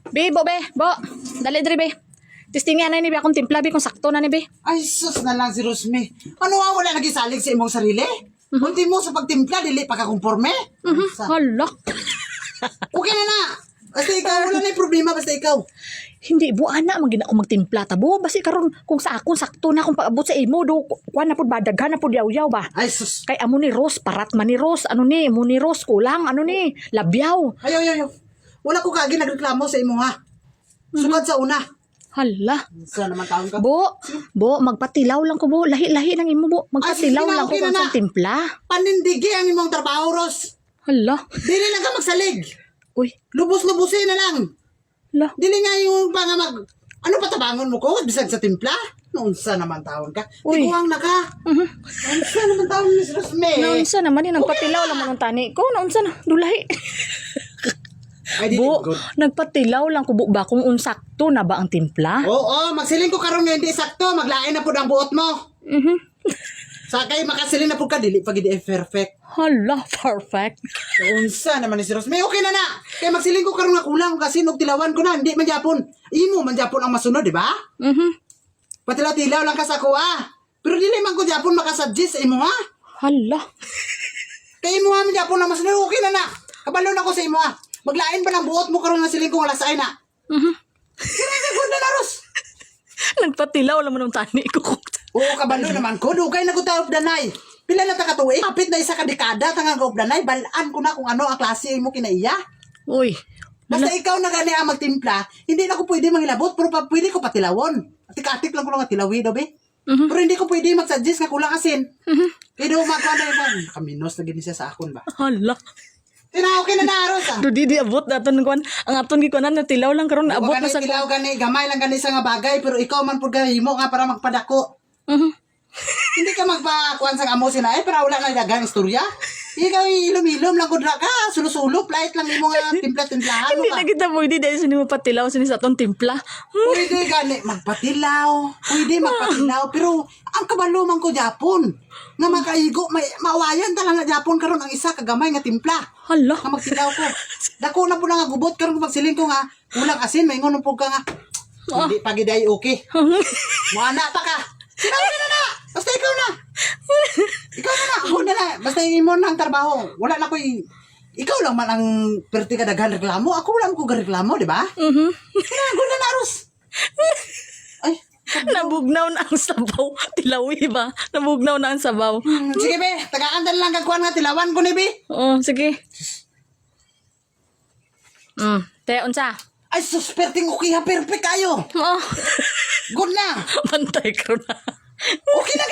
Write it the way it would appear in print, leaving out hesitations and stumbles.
Be, bo, be, bo. Dali, dali, be. Testing nga na ni be akong timpla, be, kung sakto na ni be. Ay, sus na lang si Rosme. Ano nga wala nagisalig sa imong sarili? Kunti mo sa pagtimpla, dili pa ka kumporme. Hala. Okay na. Basta ikaw, wala na yung problema, basta ikaw. Hindi, bu, ana, magina ko magtimpla, tabo. Basi karon kung sa akong sakto na, kung paabot sa imo, do, kuha na po ba, daghan na po yaw-yaw ba? Ay, sus. Kay amo ni Rose, parat man ni Rose, ano ni, mo ni Rose, kulang, ano ni, labyaw. Ayaw. Wala ko kagi nagreklamo sa imo ha. Sugad sa una. Hala. Saan naman taon ka? Bo, magpatilaw lang ko, bo. Lahi-lahi ng imo, bo. Magpatilaw Ay, lang ko okay kung na. sa timpla. Panindigi ang imong trabaho, Ros. Hala. Dili lang ka magsalig. Uy, Lubos-lubusin na lang. hala. Dili nga yung pang ano patabangon mo ko? Bisag sa timpla? Noonsa naman taon ka? Uy. Tikuhang na ka. Noonsa naman taon, Miss Rosme. Naunsa naman yun, nagpatilaw lang mo ng tani ko. Naunsa na, dulahi. Ay, di Bo, good. nagpatilaw lang ko, bo, ba kung unsakto na ba ang timpla? Oo, magsiling ko karon nga hindi sakto. Maglain na po ang buot mo. Sakay makasilin na po ka. Dili pag hindi perfect. Hala, perfect. Unsa naman ni si Rosme. Okay na. Kaya magsiling ko karon nga kulang kasi nung tilawan ko na. Hindi man Japon. Imo man Japon ang masunod, di ba? Patilaw-tilaw lang ka sa kuha. Pero dili man ko Japon makasuggest sa imo ha. Hala. Kaya imo ha man Japon ang masunod. Okay na. Kabalo na ko sa imo ha. Maglain pa ng buot mo karon nga siling ko alasay na. Good na Ros. Nagpatilaw lang mo ng tani ko. Oo, kabalo naman ko. Dugay na ko tayo danay. Pila na takatuig. Kapit na isa ka dekada tangang gaob danay. Balaan ko na kung ano ang klase mo kinaiya. Uy, Basta ikaw na gani ang magtimpla, hindi na ko pwede mangilabot, pero pwede ko patilawon. Atik-atik lang ko lang tilawi daw, be. Pero hindi ko pwede mag-suggest nga kulang asin. Kaya daw magkano yun. Kaminos na gini siya sa akon ba? hala. Okay na Ros ah. Do di abot naton kwan. Ang aton gikuanan na tilaw lang karon naabot Abot na sa tilaw gani, gamay lang gani sa nga bagay, pero ikaw man po himo nga para magpadako. Hindi ka magpakuan sa amo sila pero wala na dagang istorya. Ikaw ilum-ilum lang kudra ka, sulo-sulo, plight lang imo nga timpla-timplahan mo Hindi ka. na kita pwede dahil sini mo patilaw sini sa aton timpla. Pwede gani magpatilaw, pero ang kabalo man ko Japon. Nga makaigo, may mawayan talaga Japon karon ang isa kagamay nga timpla. Hala. Nga magtilaw ko. Dako na po na nga gubot karon kung magsiling ko nga kulang asin, maingon po ka nga. Hindi pagiday okay. Muana pa ka. Sinabi na. Basta ikaw na. Ako na na. Basta imo na ang trabaho. Wala na ko ikaw lang man ang perti ka daghan reklamo. Ako wala ko reklamo, di ba? Ako na na, Ros. Ay, Nabugnaw na ang sabaw. Tilawi ba? Nabugnaw na ang sabaw. sige be, tagaan lang kagkuhan nga tilawan ko ni be. Oh, sige. Te, unsa? Ay, susperting okay ha, perfect kayo. Oh, Good na. bantay ka na. Okay na